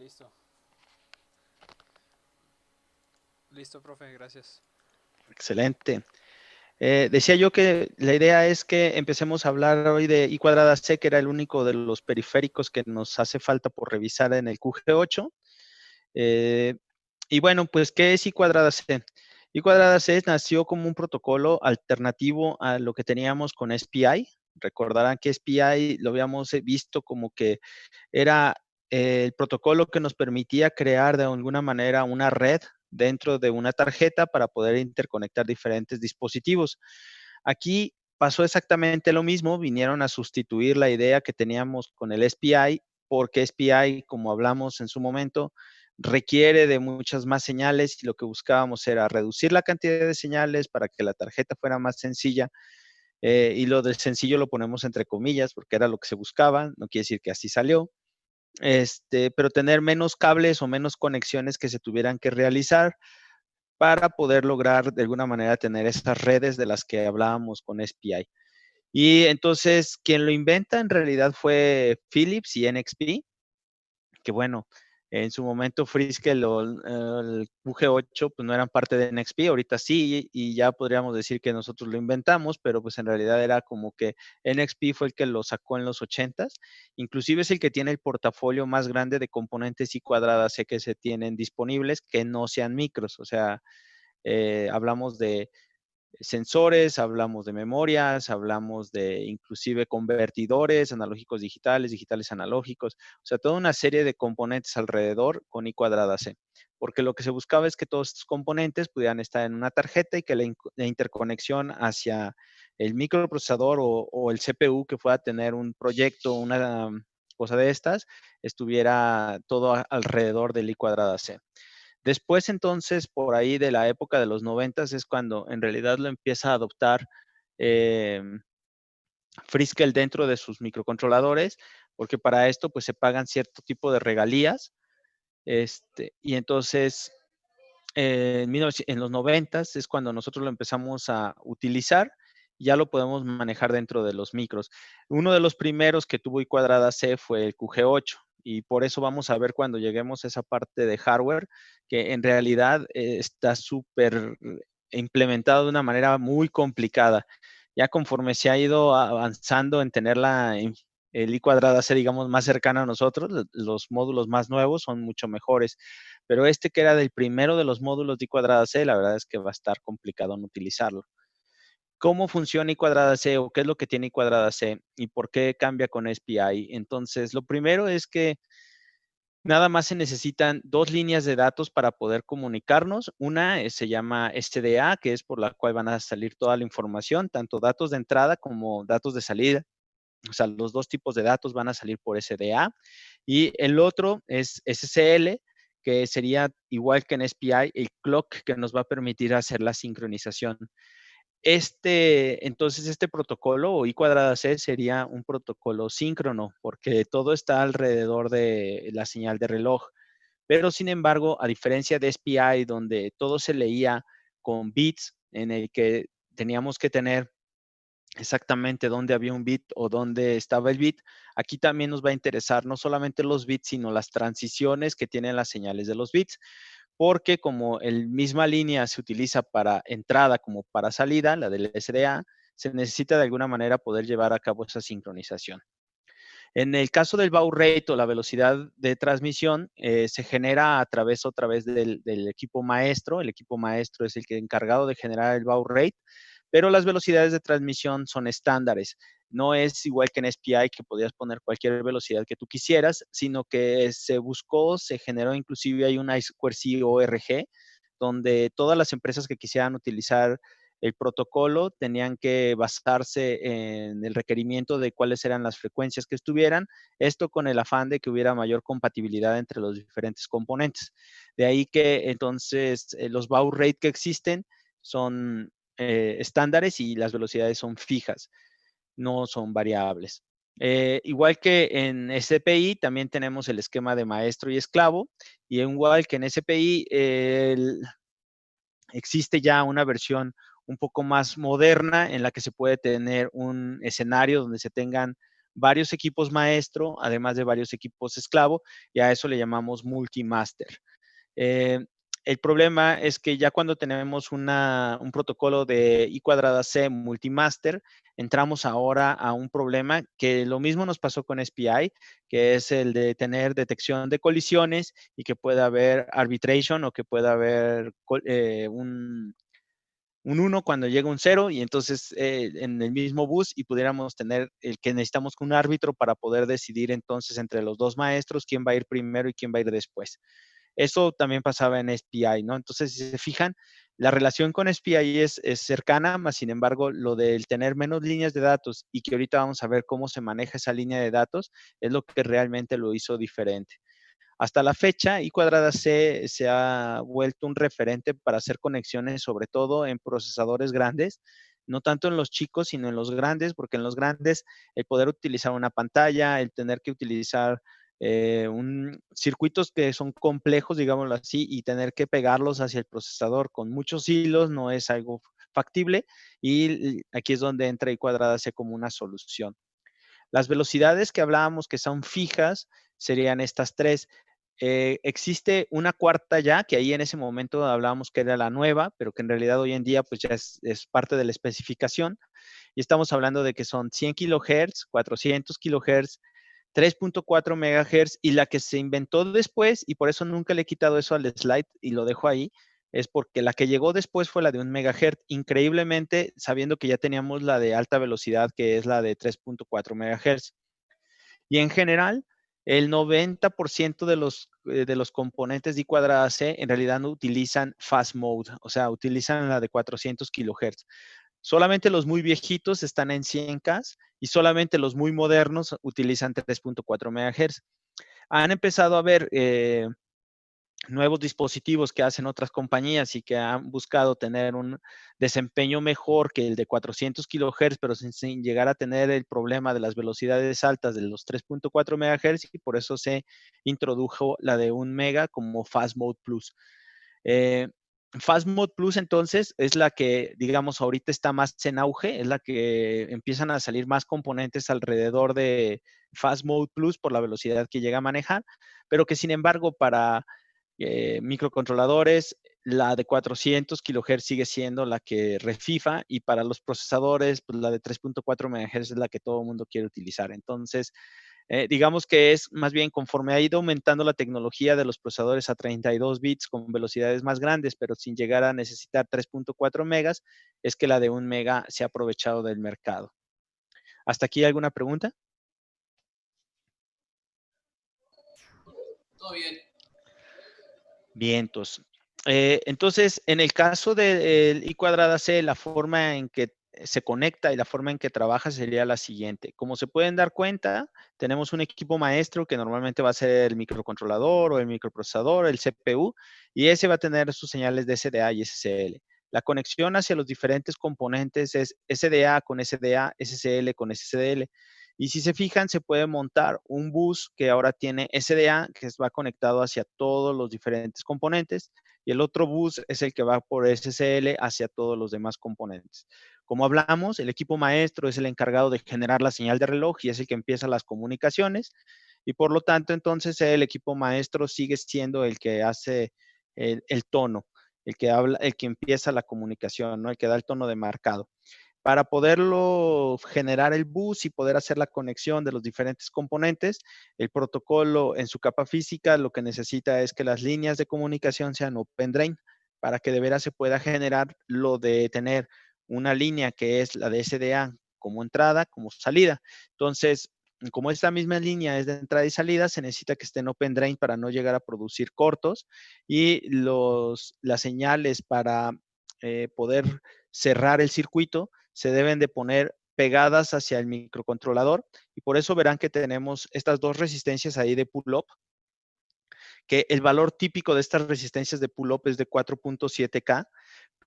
Listo. Listo, profe, gracias. Excelente. Decía yo que la idea es que empecemos a hablar hoy de I cuadrada C, que era el único de los periféricos que nos hace falta por revisar en el QG8. Y bueno, pues, ¿qué es I cuadrada C? I cuadrada C nació como un protocolo alternativo a lo que teníamos con SPI. Recordarán que SPI lo habíamos visto como que era el protocolo que nos permitía crear de alguna manera una red dentro de una tarjeta para poder interconectar diferentes dispositivos. Aquí pasó exactamente lo mismo, vinieron a sustituir la idea que teníamos con el SPI, porque SPI, como hablamos en su momento, requiere de muchas más señales y lo que buscábamos era reducir la cantidad de señales para que la tarjeta fuera más sencilla. Y lo de sencillo lo ponemos entre comillas porque era lo que se buscaba, no quiere decir que así salió. Pero tener menos cables o menos conexiones que se tuvieran que realizar para poder lograr de alguna manera tener estas redes de las que hablábamos con SPI. Y entonces quien lo inventa en realidad fue Philips y NXP, que bueno, en su momento Freescale o el UG8 pues no eran parte de NXP, ahorita sí, y ya podríamos decir que nosotros lo inventamos, pero pues en realidad era como que NXP fue el que lo sacó en los 80s, inclusive es el que tiene el portafolio más grande de componentes y cuadradas C que se tienen disponibles que no sean micros, o sea, hablamos de sensores, hablamos de memorias, hablamos de inclusive convertidores analógicos digitales, digitales analógicos, o sea, toda una serie de componentes alrededor con I cuadrada C, porque lo que se buscaba es que todos estos componentes pudieran estar en una tarjeta y que la interconexión hacia el microprocesador o el CPU que pueda tener un proyecto, una cosa de estas, estuviera todo alrededor del I cuadrada C. Después, entonces, por ahí de la época de los 90 es cuando en realidad lo empieza a adoptar eh, Freescale dentro de sus microcontroladores, porque para esto pues se pagan cierto tipo de regalías. Y entonces en los 90 es cuando nosotros lo empezamos a utilizar, ya lo podemos manejar dentro de los micros. Uno de los primeros que tuvo I cuadrada C fue el QG8 y por eso vamos a ver cuando lleguemos a esa parte de hardware que en realidad está súper implementado de una manera muy complicada. Ya conforme se ha ido avanzando en tener el I cuadrada C, digamos, más cercano a nosotros, los módulos más nuevos son mucho mejores. Pero que era del primero de los módulos de I cuadrada C, la verdad es que va a estar complicado en utilizarlo. ¿Cómo funciona I cuadrada C o qué es lo que tiene I cuadrada C y por qué cambia con SPI? Entonces, lo primero es que nada más se necesitan dos líneas de datos para poder comunicarnos. Una se llama SDA, que es por la cual van a salir toda la información, tanto datos de entrada como datos de salida. O sea, los dos tipos de datos van a salir por SDA. Y el otro es SSL, que sería igual que en SPI, el clock que nos va a permitir hacer la sincronización. Entonces, este protocolo o I cuadrada C sería un protocolo síncrono, porque todo está alrededor de la señal de reloj. Pero, sin embargo, a diferencia de SPI, donde todo se leía con bits, en el que teníamos que tener exactamente dónde había un bit o dónde estaba el bit. Aquí también nos va a interesar no solamente los bits, sino las transiciones que tienen las señales de los bits, porque como el misma línea se utiliza para entrada como para salida, la del SDA, se necesita de alguna manera poder llevar a cabo esa sincronización. En el caso del baud rate o la velocidad de transmisión, se genera a través otra vez del equipo maestro. El equipo maestro es el que encargado de generar el baud rate, pero las velocidades de transmisión son estándares. No es igual que en SPI que podías poner cualquier velocidad que tú quisieras, sino que se buscó, se generó inclusive hay una I2C ORG, donde todas las empresas que quisieran utilizar el protocolo tenían que basarse en el requerimiento de cuáles eran las frecuencias que estuvieran, esto con el afán de que hubiera mayor compatibilidad entre los diferentes componentes. De ahí que entonces los baud rate que existen son estándares y las velocidades son fijas, no son variables. Igual que en SPI, también tenemos el esquema de maestro y esclavo, y igual que en SPI, existe ya una versión un poco más moderna en la que se puede tener un escenario donde se tengan varios equipos maestro, además de varios equipos esclavo, y a eso le llamamos multimaster. Eh, el problema es que ya cuando tenemos un protocolo de I cuadrada C multimaster, entramos ahora a un problema que lo mismo nos pasó con SPI, que es el de tener detección de colisiones y que pueda haber arbitration o que pueda haber un 1 cuando llega un 0 y entonces en el mismo bus y pudiéramos tener el que necesitamos un árbitro para poder decidir entonces entre los dos maestros quién va a ir primero y quién va a ir después. Eso también pasaba en SPI, ¿no? Entonces, si se fijan, la relación con SPI es cercana, más sin embargo, lo del tener menos líneas de datos y que ahorita vamos a ver cómo se maneja esa línea de datos, es lo que realmente lo hizo diferente. Hasta la fecha, I cuadrada C se ha vuelto un referente para hacer conexiones, sobre todo en procesadores grandes, no tanto en los chicos, sino en los grandes, porque en los grandes el poder utilizar una pantalla, el tener que utilizar circuitos que son complejos, digámoslo así, y tener que pegarlos hacia el procesador con muchos hilos no es algo factible y aquí es donde entra I cuadrada C como una solución. Las velocidades que hablábamos que son fijas serían estas tres. Existe una cuarta ya, que ahí en ese momento hablábamos que era la nueva, pero que en realidad hoy en día pues ya es parte de la especificación. Y estamos hablando de que son 100 kilohertz, 400 kilohertz, 3.4 megahertz y la que se inventó después, y por eso nunca le he quitado eso al slide y lo dejo ahí, es porque la que llegó después fue la de 1 megahertz, increíblemente sabiendo que ya teníamos la de alta velocidad, que es la de 3.4 megahertz. Y en general, el 90% de los componentes de I cuadrada C en realidad no utilizan fast mode, o sea, utilizan la de 400 kilohertz. Solamente los muy viejitos están en 100K y solamente los muy modernos utilizan 3.4 MHz. Han empezado a ver nuevos dispositivos que hacen otras compañías y que han buscado tener un desempeño mejor que el de 400 kHz, pero sin llegar a tener el problema de las velocidades altas de los 3.4 MHz y por eso se introdujo la de 1 mega como Fast Mode Plus. Eh, Fast Mode Plus entonces es la que, digamos, ahorita está más en auge, es la que empiezan a salir más componentes alrededor de Fast Mode Plus por la velocidad que llega a manejar, pero que sin embargo para microcontroladores, la de 400 kHz sigue siendo la que refifa y para los procesadores, pues la de 3.4 MHz es la que todo el mundo quiere utilizar. Entonces, digamos que es más bien conforme ha ido aumentando la tecnología de los procesadores a 32 bits con velocidades más grandes, pero sin llegar a necesitar 3.4 megas, es que la de 1 mega se ha aprovechado del mercado. ¿Hasta aquí alguna pregunta? Todo bien. Vientos. Entonces, en el caso del I cuadrada C, la forma en que se conecta y la forma en que trabaja sería la siguiente. Como se pueden dar cuenta, tenemos un equipo maestro que normalmente va a ser el microcontrolador o el microprocesador, el CPU, y ese va a tener sus señales de SDA y SCL. La conexión hacia los diferentes componentes es SDA con SDA, SCL con SCL. Y si se fijan, se puede montar un bus que ahora tiene SDA, que va conectado hacia todos los diferentes componentes, y el otro bus es el que va por SSL hacia todos los demás componentes. Como hablamos, el equipo maestro es el encargado de generar la señal de reloj y es el que empieza las comunicaciones, y por lo tanto, entonces el equipo maestro sigue siendo el que hace el tono, el que habla, el que empieza la comunicación, ¿no? El que da el tono de marcado. Para poderlo generar el bus y poder hacer la conexión de los diferentes componentes, el protocolo en su capa física lo que necesita es que las líneas de comunicación sean open drain para que de veras se pueda generar lo de tener una línea que es la de SDA como entrada, como salida. Entonces, como esta misma línea es de entrada y salida, se necesita que esté en open drain para no llegar a producir cortos y las señales para poder cerrar el circuito se deben de poner pegadas hacia el microcontrolador y por eso verán que tenemos estas dos resistencias ahí de pull-up, que el valor típico de estas resistencias de pull-up es de 4.7K,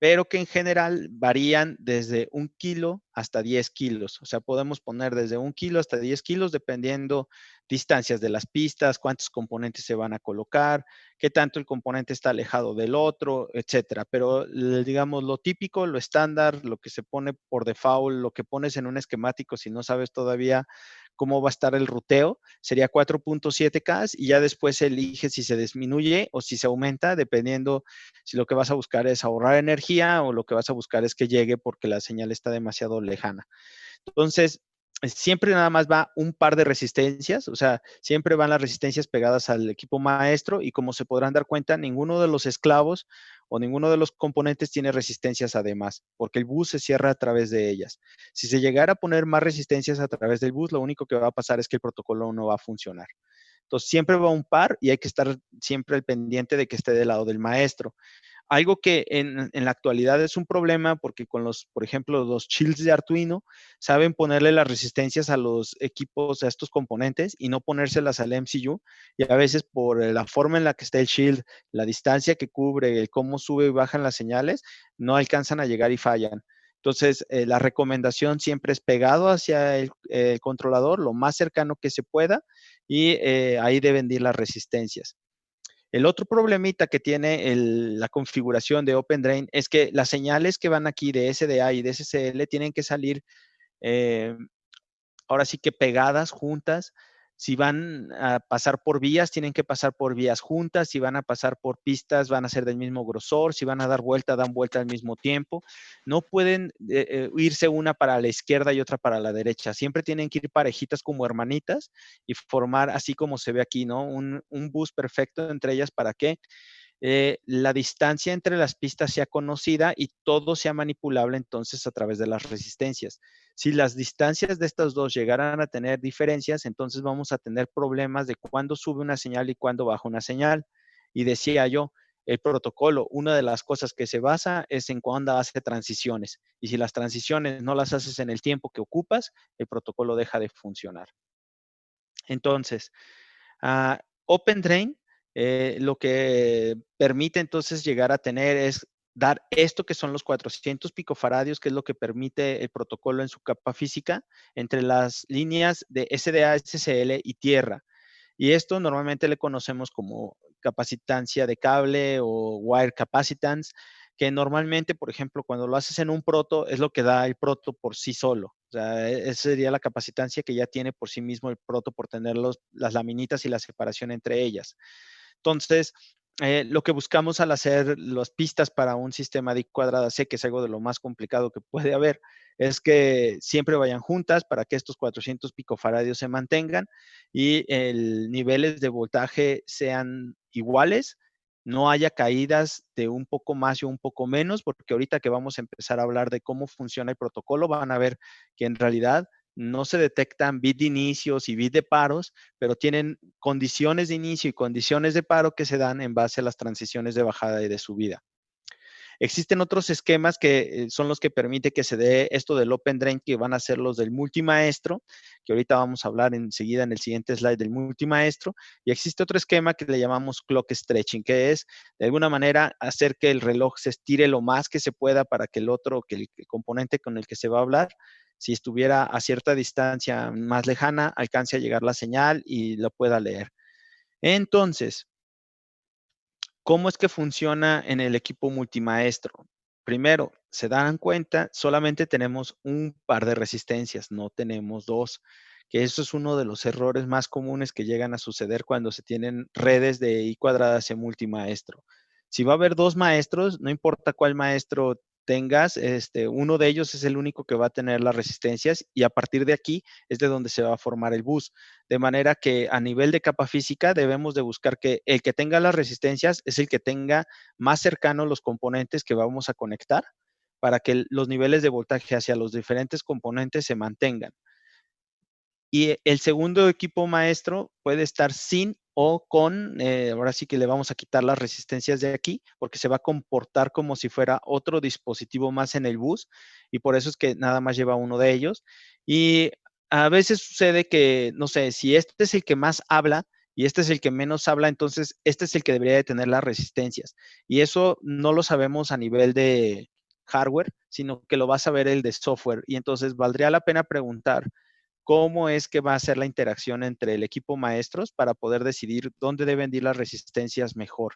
pero que en general varían desde 1 kilo hasta 10 kilos. O sea, podemos poner desde 1 kilo hasta 10 kilos dependiendo distancias de las pistas, cuántos componentes se van a colocar, qué tanto el componente está alejado del otro, etcétera. Pero digamos lo típico, lo estándar, lo que se pone por default, lo que pones en un esquemático si no sabes todavía cómo va a estar el ruteo, sería 4.7K y ya después elige si se disminuye o si se aumenta, dependiendo si lo que vas a buscar es ahorrar energía o lo que vas a buscar es que llegue porque la señal está demasiado lejana. Entonces, siempre nada más va un par de resistencias, o sea, siempre van las resistencias pegadas al equipo maestro y como se podrán dar cuenta, ninguno de los esclavos o ninguno de los componentes tiene resistencias además, porque el bus se cierra a través de ellas. Si se llegara a poner más resistencias a través del bus, lo único que va a pasar es que el protocolo no va a funcionar. Entonces, siempre va un par y hay que estar siempre al pendiente de que esté del lado del maestro. Algo que en la actualidad es un problema porque con los, por ejemplo, los shields de Arduino saben ponerle las resistencias a los equipos, a estos componentes y no ponérselas al MCU y a veces por la forma en la que está el shield, la distancia que cubre, el cómo sube y bajan las señales, no alcanzan a llegar y fallan. Entonces, la recomendación siempre es pegado hacia el controlador, lo más cercano que se pueda, y ahí deben ir las resistencias. El otro problemita que tiene la configuración de OpenDrain es que las señales que van aquí de SDA y de SSL tienen que salir eh, ahora sí que pegadas, juntas. Si van a pasar por vías, tienen que pasar por vías juntas. Si van a pasar por pistas, van a ser del mismo grosor. Si van a dar vuelta, dan vuelta al mismo tiempo. No pueden irse una para la izquierda y otra para la derecha. Siempre tienen que ir parejitas como hermanitas y formar así como se ve aquí, ¿no? Un bus perfecto entre ellas para que la distancia entre las pistas sea conocida y todo sea manipulable entonces a través de las resistencias. Si las distancias de estas dos llegaran a tener diferencias, entonces vamos a tener problemas de cuándo sube una señal y cuándo baja una señal. Y decía yo, el protocolo, una de las cosas que se basa es en cuándo hace transiciones. Y si las transiciones no las haces en el tiempo que ocupas, el protocolo deja de funcionar. Entonces, OpenDrain lo que permite entonces llegar a tener es dar esto que son los 400 picofaradios, que es lo que permite el protocolo en su capa física entre las líneas de SDA, SSL y tierra. Y esto normalmente le conocemos como capacitancia de cable o wire capacitance, que normalmente, por ejemplo, cuando lo haces en un proto, es lo que da el proto por sí solo. O sea, esa sería la capacitancia que ya tiene por sí mismo el proto por tener las laminitas y la separación entre ellas. Entonces, lo que buscamos al hacer las pistas para un sistema de I cuadrada C, que es algo de lo más complicado que puede haber, es que siempre vayan juntas para que estos 400 picofaradios se mantengan y el niveles de voltaje sean iguales, no haya caídas de un poco más y un poco menos, porque ahorita que vamos a empezar a hablar de cómo funciona el protocolo, van a ver que en realidad no se detectan bit de inicios y bit de paros, pero tienen condiciones de inicio y condiciones de paro que se dan en base a las transiciones de bajada y de subida. Existen otros esquemas que son los que permite que se dé esto del Open Drain, que van a ser los del multimaestro, que ahorita vamos a hablar enseguida en el siguiente slide del multimaestro. Y existe otro esquema que le llamamos clock stretching, que es de alguna manera hacer que el reloj se estire lo más que se pueda para que el componente con el que se va a hablar, si estuviera a cierta distancia más lejana, alcance a llegar la señal y lo pueda leer. Entonces, ¿cómo es que funciona en el equipo multimaestro? Primero, se dan cuenta, solamente tenemos un par de resistencias, no tenemos dos, que eso es uno de los errores más comunes que llegan a suceder cuando se tienen redes de I cuadrada C multimaestro. Si va a haber dos maestros, no importa cuál maestro tengas, uno de ellos es el único que va a tener las resistencias y a partir de aquí es de donde se va a formar el bus. De manera que a nivel de capa física debemos de buscar que el que tenga las resistencias es el que tenga más cercano los componentes que vamos a conectar para que los niveles de voltaje hacia los diferentes componentes se mantengan. Y el segundo equipo maestro puede estar sin o con, ahora sí que le vamos a quitar las resistencias de aquí, porque se va a comportar como si fuera otro dispositivo más en el bus, y por eso es que nada más lleva uno de ellos. Y a veces sucede que, no sé, si este es el que más habla y este es el que menos habla, entonces este es el que debería de tener las resistencias. Y eso no lo sabemos a nivel de hardware, sino que lo va a saber el de software. Y entonces valdría la pena preguntar, cómo es que va a ser la interacción entre el equipo maestros para poder decidir dónde deben ir las resistencias mejor.